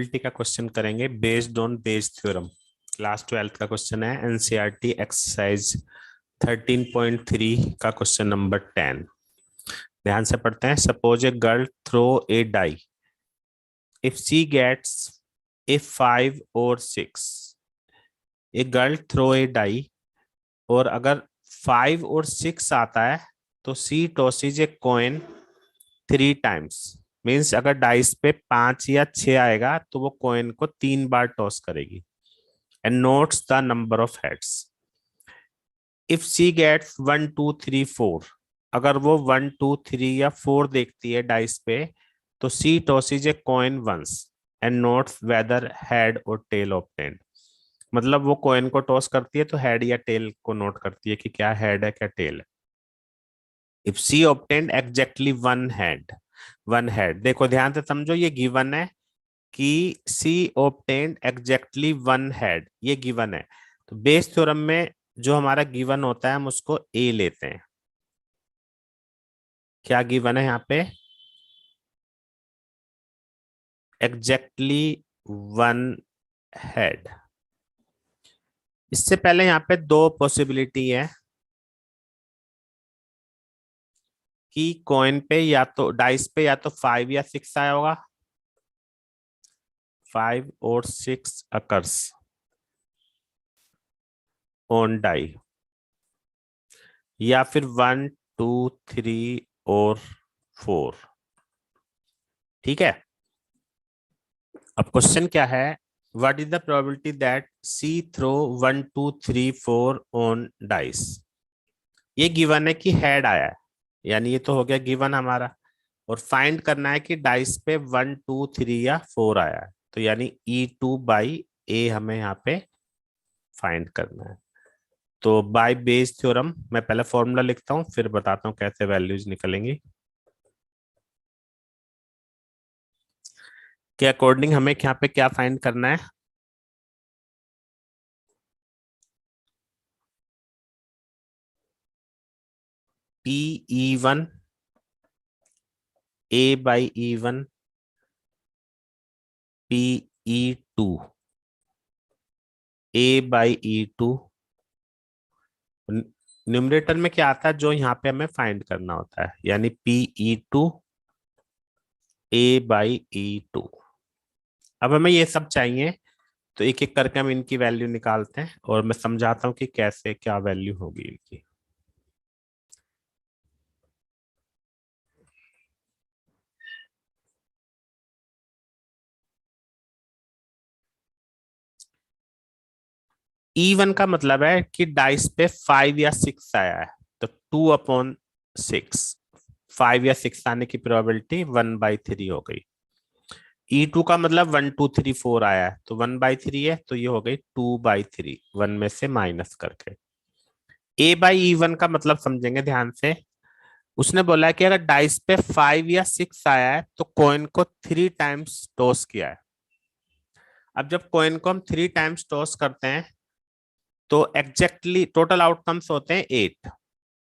Probability का question करेंगे based on Bayes theorem. Class 12th का क्वेश्चन है, एनसीईआरटी एक्सरसाइज 13.3 का क्वेश्चन नंबर 10। ध्यान से पढ़ते हैं। Suppose a girl throw a die, if she gets a 5 और 6। A girl throw a die, और अगर 5 और 6 आता है तो she tosses a coin 3 times. Means अगर डाइस पे 5 या 6 आएगा तो वो कॉइन को 3 बार टॉस करेगी। And notes the number of heads. If she gets 1 2 3 4, अगर वो 1 2 3 या 4 देखती है डाइस पे तो she tosses a coin once and notes whether head और टेल ऑब्टेन्ड। मतलब वो कॉइन को टॉस करती है तो हेड या टेल को नोट करती है कि क्या हेड है क्या टेल है। If she obtained exactly one head, देखो ध्यान से समझो, ये गिवन है कि she obtained exactly one head, ये गिवन है। तो बेस थ्योरम में जो हमारा गिवन होता है हम उसको ए लेते हैं। क्या गिवन है यहाँ पे? Exactly one head. इससे पहले यहाँ पे दो पॉसिबिलिटी है कि कॉइन पे या तो डाइस पे या तो 5 या 6 आया होगा, 5 और 6 अकर्स ऑन डाई, या फिर 1 2 3 और 4। ठीक है। अब क्वेश्चन क्या है? What is the probability that she throw 1 2 3 4 on dice. ये गिवन है कि हेड आया है, यानी ये तो हो गया गिवन हमारा। और फाइंड करना है कि डाइस पे 1 2 3 या 4 आया है, तो यानी E2/A हमें यहाँ पे फाइंड करना है। तो बाय बेस थ्योरम मैं पहले फॉर्मूला लिखता हूँ, फिर बताता हूँ कैसे वैल्यूज निकलेंगी। के अकॉर्डिंग हमें यहाँ पे क्या फाइंड करना है? PE1 A/E1 PE2 A/E2। Numerator में क्या आता है जो यहाँ पे हमें फाइंड करना होता है, यानी PE2 A/E2। अब हमें ये सब चाहिए, तो एक एक करके हम इनकी वैल्यू निकालते हैं और मैं समझाता हूँ कि कैसे क्या वैल्यू होगी इनकी। E1 का मतलब है कि डाइस पे 5 या 6 आया है, तो 2/6, 5 या 6 आने की प्रोबेबिलिटी 1/3 हो गई। E2 का मतलब 1 2 3 4 आया है, तो 1/3 है, तो ये हो गई 2/3, 1 में से माइनस करके। A/E1 का मतलब समझेंगे ध्यान से। उसने बोला है कि अगर डाइस पे 5 या 6 आया है तो कॉइन को 3 टाइम्स टॉस किया है। अब जब कॉइन को हम 3 टाइम्स टॉस करते हैं तो एग्जैक्टली टोटल आउटकम्स होते हैं 8,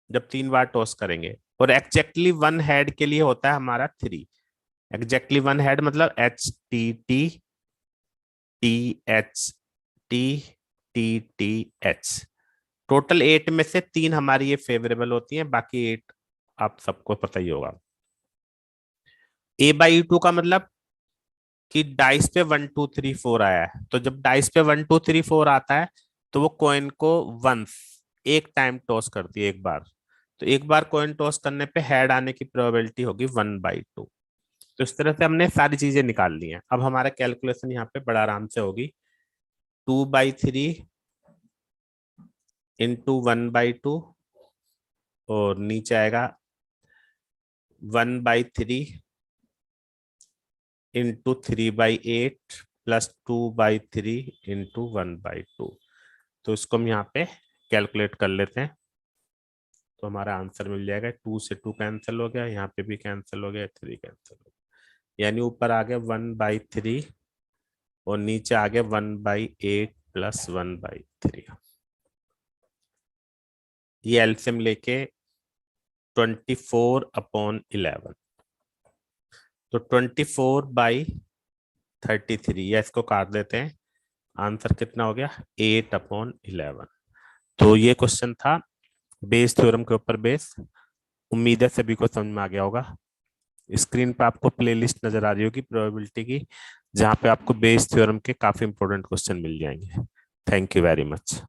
जब 3 बार टॉस करेंगे। और एग्जैक्टली वन हेड के लिए होता है हमारा 3। एग्जैक्टली वन हेड मतलब HTTTHTTH। टोटल 8 में से 3 हमारी ये फेवरेबल होती हैं, बाकी 8 आप सबको पता ही होगा। A/E2 का मतलब कि डाइस पे 1 2 3 4 आया है, तो जब डाइस पे 1 2 3 4 आता है तो वो कॉइन को वंस, एक टाइम टॉस करती है, एक बार। तो एक बार कॉइन टॉस करने पे हेड आने की प्रोबेबिलिटी होगी 1/2। तो इस तरह से हमने सारी चीजें निकाल ली हैं। अब हमारा कैलकुलेशन यहाँ पे बड़ा आराम से होगी। 2/3 इंटू 1/2, और नीचे आएगा 1/3 इंटू 3/8 प्लस 2/3 इंटू 1/2। तो इसको हम यहाँ पे कैलकुलेट कर लेते हैं, तो हमारा आंसर मिल जाएगा। 2 से 2 कैंसिल हो गया, यहाँ पे भी कैंसिल हो गया, 3 कैंसिल हो गया, यानी ऊपर आ गया 1/3 और नीचे आ गया 1/8 प्लस 1/3। ये एलसीएम लेके 24/11, तो 24/13 33, या इसको काट देते हैं, आंसर कितना हो गया 8/11। तो ये क्वेश्चन था बेस थ्योरम के ऊपर बेस। उम्मीद है सभी को समझ में आ गया होगा। स्क्रीन पे आपको प्लेलिस्ट नजर आ रही होगी प्रोबेबिलिटी की, जहां पे आपको बेस थ्योरम के काफी इंपॉर्टेंट क्वेश्चन मिल जाएंगे। Thank you very much.